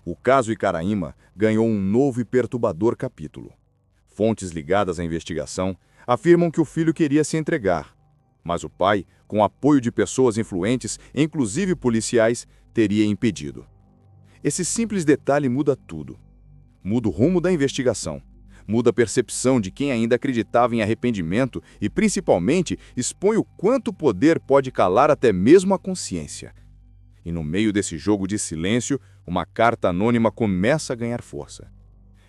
O caso Icaraíma ganhou um novo e perturbador capítulo. Fontes ligadas à investigação afirmam que o filho queria se entregar, mas o pai, com apoio de pessoas influentes, inclusive policiais, teria impedido. Esse simples detalhe muda tudo. Muda o rumo da investigação. Muda a percepção de quem ainda acreditava em arrependimento e, principalmente, expõe o quanto o poder pode calar até mesmo a consciência. E no meio desse jogo de silêncio, uma carta anônima começa a ganhar força.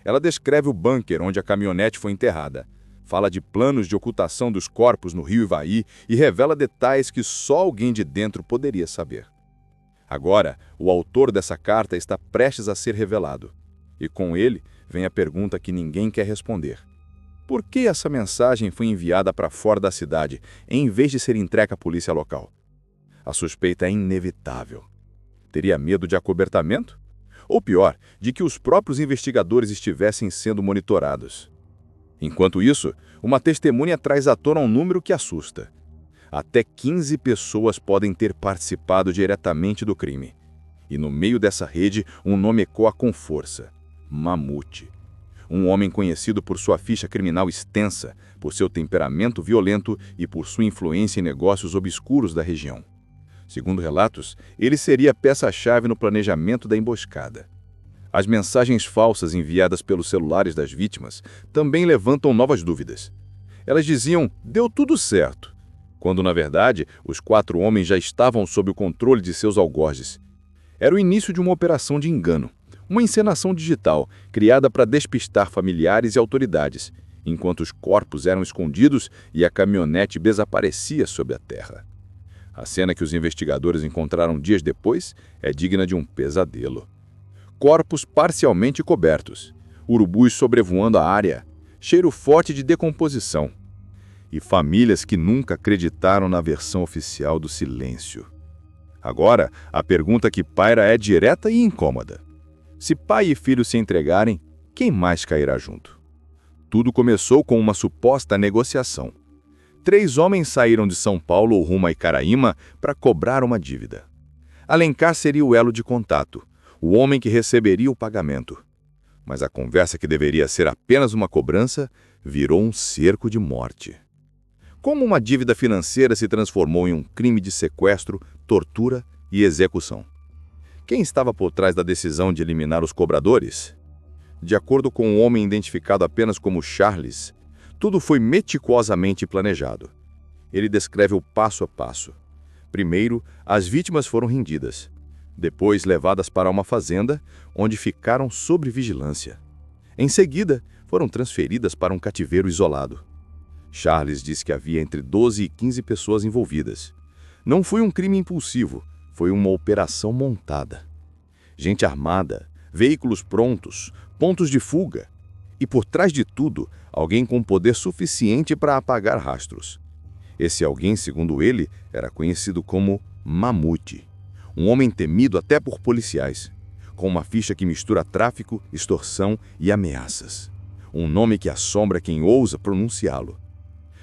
Ela descreve o bunker onde a caminhonete foi enterrada, fala de planos de ocultação dos corpos no rio Ivaí e revela detalhes que só alguém de dentro poderia saber. Agora, o autor dessa carta está prestes a ser revelado. E com ele vem a pergunta que ninguém quer responder. Por que essa mensagem foi enviada para fora da cidade, em vez de ser entregue à polícia local? A suspeita é inevitável. Teria medo de acobertamento? Ou pior, de que os próprios investigadores estivessem sendo monitorados. Enquanto isso, uma testemunha traz à tona um número que assusta. Até 15 pessoas podem ter participado diretamente do crime. E no meio dessa rede, um nome ecoa com força: Mamute. Um homem conhecido por sua ficha criminal extensa, por seu temperamento violento e por sua influência em negócios obscuros da região. Segundo relatos, ele seria a peça-chave no planejamento da emboscada. As mensagens falsas enviadas pelos celulares das vítimas também levantam novas dúvidas. Elas diziam: deu tudo certo, quando, na verdade, os 4 homens já estavam sob o controle de seus algozes. Era o início de uma operação de engano, uma encenação digital criada para despistar familiares e autoridades, enquanto os corpos eram escondidos e a caminhonete desaparecia sob a terra. A cena que os investigadores encontraram dias depois é digna de um pesadelo. Corpos parcialmente cobertos, urubus sobrevoando a área, cheiro forte de decomposição. E famílias que nunca acreditaram na versão oficial do silêncio. Agora, a pergunta que paira é direta e incômoda. Se pai e filho se entregarem, quem mais cairá junto? Tudo começou com uma suposta negociação. 3 homens saíram de São Paulo rumo a Icaraíma para cobrar uma dívida. Alencar seria o elo de contato, o homem que receberia o pagamento. Mas a conversa que deveria ser apenas uma cobrança virou um cerco de morte. Como uma dívida financeira se transformou em um crime de sequestro, tortura e execução? Quem estava por trás da decisão de eliminar os cobradores? De acordo com um homem identificado apenas como Charles, tudo foi meticulosamente planejado. Ele descreve o passo a passo. Primeiro, as vítimas foram rendidas. Depois, levadas para uma fazenda, onde ficaram sob vigilância. Em seguida, foram transferidas para um cativeiro isolado. Charles diz que havia entre 12 e 15 pessoas envolvidas. Não foi um crime impulsivo, foi uma operação montada. Gente armada, veículos prontos, pontos de fuga. E por trás de tudo, alguém com poder suficiente para apagar rastros. Esse alguém, segundo ele, era conhecido como Mamute, um homem temido até por policiais, com uma ficha que mistura tráfico, extorsão e ameaças. Um nome que assombra quem ousa pronunciá-lo.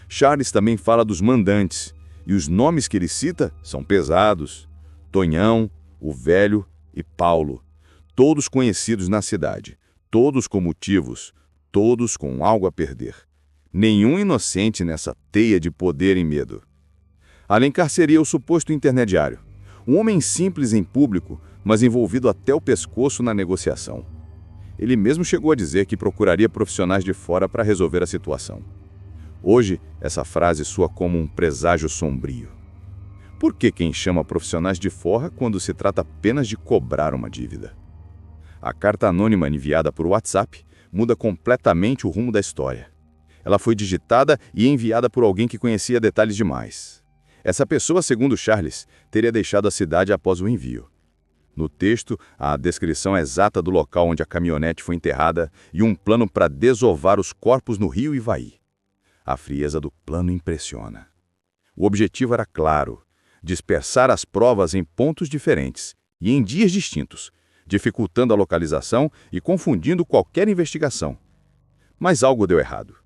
Charles também fala dos mandantes, e os nomes que ele cita são pesados: Tonhão, o Velho e Paulo, todos conhecidos na cidade, todos com motivos, todos com algo a perder. Nenhum inocente nessa teia de poder e medo. Alencar seria o suposto intermediário, um homem simples em público, mas envolvido até o pescoço na negociação. Ele mesmo chegou a dizer que procuraria profissionais de fora para resolver a situação. Hoje, essa frase soa como um presságio sombrio. Por que quem chama profissionais de fora quando se trata apenas de cobrar uma dívida? A carta anônima enviada por WhatsApp muda completamente o rumo da história. Ela foi digitada e enviada por alguém que conhecia detalhes demais. Essa pessoa, segundo Charles, teria deixado a cidade após o envio. No texto, há a descrição exata do local onde a caminhonete foi enterrada e um plano para desovar os corpos no rio Ivaí. A frieza do plano impressiona. O objetivo era claro: dispersar as provas em pontos diferentes e em dias distintos, dificultando a localização e confundindo qualquer investigação. Mas algo deu errado.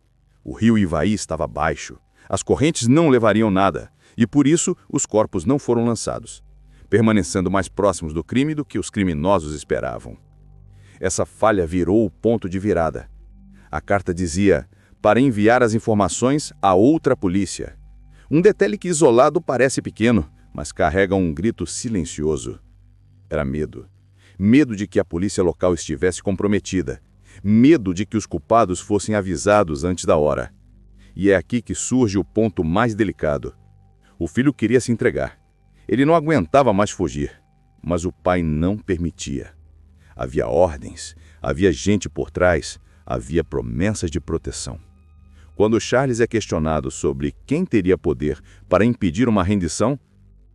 O rio Ivaí estava baixo, as correntes não levariam nada, e por isso os corpos não foram lançados, permanecendo mais próximos do crime do que os criminosos esperavam. Essa falha virou o ponto de virada. A carta dizia: para enviar as informações a outra polícia. Um detalhe que isolado parece pequeno, mas carrega um grito silencioso. Era medo. Medo de que a polícia local estivesse comprometida. Medo de que os culpados fossem avisados antes da hora. E é aqui que surge o ponto mais delicado. O filho queria se entregar. Ele não aguentava mais fugir, mas o pai não permitia. Havia ordens, havia gente por trás, havia promessas de proteção. Quando Charles é questionado sobre quem teria poder para impedir uma rendição,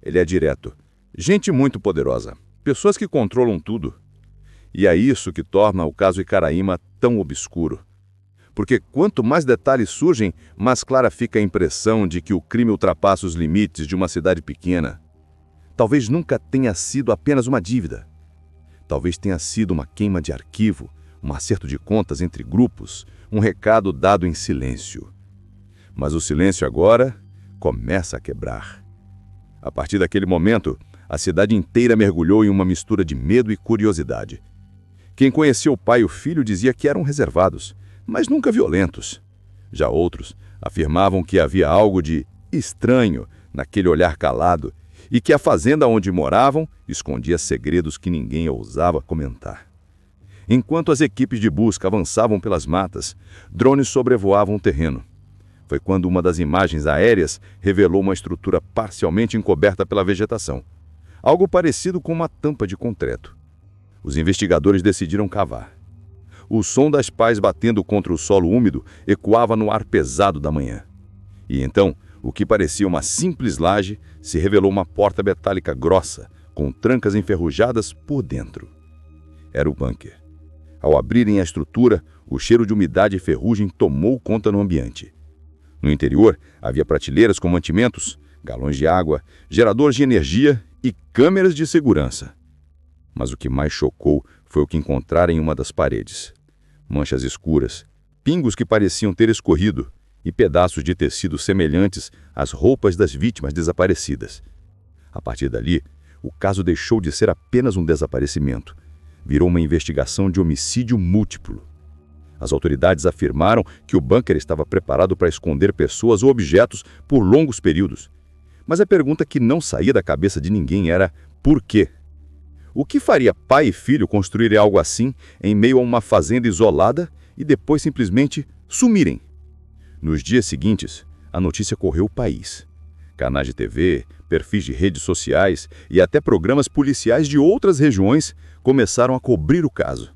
ele é direto. Gente muito poderosa, pessoas que controlam tudo. E é isso que torna o caso Icaraíma tão obscuro. Porque quanto mais detalhes surgem, mais clara fica a impressão de que o crime ultrapassa os limites de uma cidade pequena. Talvez nunca tenha sido apenas uma dívida. Talvez tenha sido uma queima de arquivo, um acerto de contas entre grupos, um recado dado em silêncio. Mas o silêncio agora começa a quebrar. A partir daquele momento, a cidade inteira mergulhou em uma mistura de medo e curiosidade. Quem conhecia o pai e o filho dizia que eram reservados, mas nunca violentos. Já outros afirmavam que havia algo de estranho naquele olhar calado e que a fazenda onde moravam escondia segredos que ninguém ousava comentar. Enquanto as equipes de busca avançavam pelas matas, drones sobrevoavam o terreno. Foi quando uma das imagens aéreas revelou uma estrutura parcialmente encoberta pela vegetação. Algo parecido com uma tampa de concreto. Os investigadores decidiram cavar. O som das pás batendo contra o solo úmido ecoava no ar pesado da manhã. E então, o que parecia uma simples laje se revelou uma porta metálica grossa, com trancas enferrujadas por dentro. Era o bunker. Ao abrirem a estrutura, o cheiro de umidade e ferrugem tomou conta no ambiente. No interior, havia prateleiras com mantimentos, galões de água, geradores de energia e câmeras de segurança. Mas o que mais chocou foi o que encontraram em uma das paredes. Manchas escuras, pingos que pareciam ter escorrido e pedaços de tecido semelhantes às roupas das vítimas desaparecidas. A partir dali, o caso deixou de ser apenas um desaparecimento. Virou uma investigação de homicídio múltiplo. As autoridades afirmaram que o bunker estava preparado para esconder pessoas ou objetos por longos períodos. Mas a pergunta que não saía da cabeça de ninguém era: por quê? O que faria pai e filho construírem algo assim em meio a uma fazenda isolada e depois simplesmente sumirem? Nos dias seguintes, a notícia correu o país. Canais de TV, perfis de redes sociais e até programas policiais de outras regiões começaram a cobrir o caso.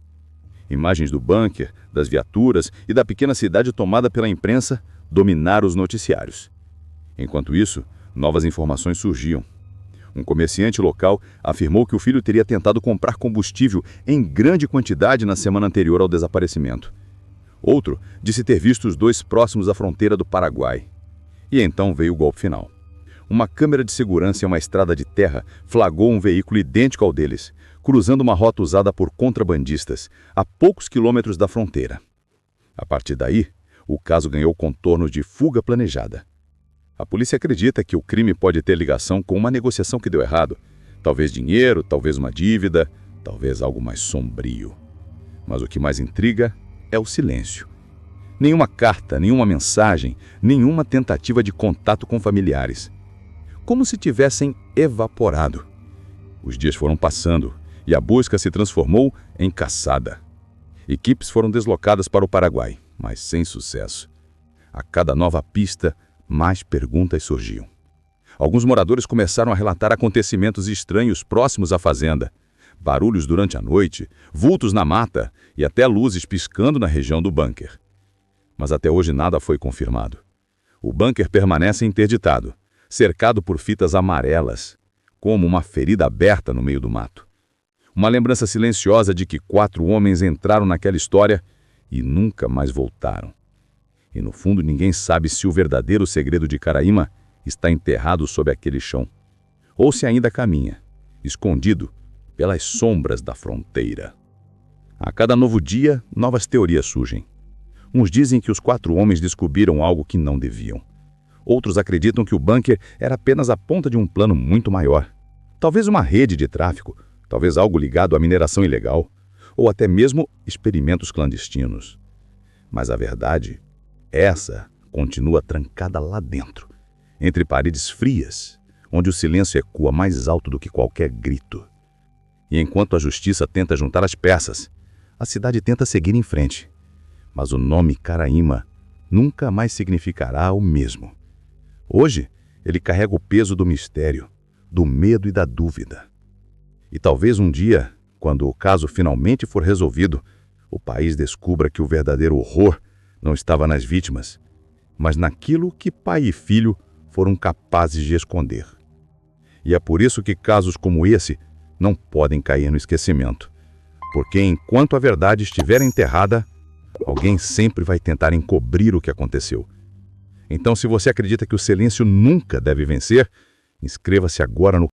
Imagens do bunker, das viaturas e da pequena cidade tomada pela imprensa dominaram os noticiários. Enquanto isso, novas informações surgiam. Um comerciante local afirmou que o filho teria tentado comprar combustível em grande quantidade na semana anterior ao desaparecimento. Outro disse ter visto os dois próximos à fronteira do Paraguai. E então veio o golpe final. Uma câmera de segurança em uma estrada de terra flagrou um veículo idêntico ao deles, cruzando uma rota usada por contrabandistas, a poucos quilômetros da fronteira. A partir daí, o caso ganhou contornos de fuga planejada. A polícia acredita que o crime pode ter ligação com uma negociação que deu errado. Talvez dinheiro, talvez uma dívida, talvez algo mais sombrio. Mas o que mais intriga é o silêncio. Nenhuma carta, nenhuma mensagem, nenhuma tentativa de contato com familiares. Como se tivessem evaporado. Os dias foram passando e a busca se transformou em caçada. Equipes foram deslocadas para o Paraguai, mas sem sucesso. A cada nova pista, mais perguntas surgiam. Alguns moradores começaram a relatar acontecimentos estranhos próximos à fazenda. Barulhos durante a noite, vultos na mata e até luzes piscando na região do bunker. Mas até hoje nada foi confirmado. O bunker permanece interditado, cercado por fitas amarelas, como uma ferida aberta no meio do mato. Uma lembrança silenciosa de que 4 homens entraram naquela história e nunca mais voltaram. E no fundo ninguém sabe se o verdadeiro segredo de Icaraíma está enterrado sob aquele chão, ou se ainda caminha, escondido pelas sombras da fronteira. A cada novo dia, novas teorias surgem. Uns dizem que os 4 homens descobriram algo que não deviam. Outros acreditam que o bunker era apenas a ponta de um plano muito maior. Talvez uma rede de tráfico, talvez algo ligado à mineração ilegal. ou até mesmo experimentos clandestinos. Mas a verdade, essa continua trancada lá dentro, entre paredes frias, onde o silêncio ecoa mais alto do que qualquer grito. E enquanto a justiça tenta juntar as peças, a cidade tenta seguir em frente. Mas o nome Caraíma nunca mais significará o mesmo. Hoje, ele carrega o peso do mistério, do medo e da dúvida. E talvez um dia, quando o caso finalmente for resolvido, o país descubra que o verdadeiro horror não estava nas vítimas, mas naquilo que pai e filho foram capazes de esconder. E é por isso que casos como esse não podem cair no esquecimento, porque enquanto a verdade estiver enterrada, alguém sempre vai tentar encobrir o que aconteceu. Então, se você acredita que o silêncio nunca deve vencer, inscreva-se agora no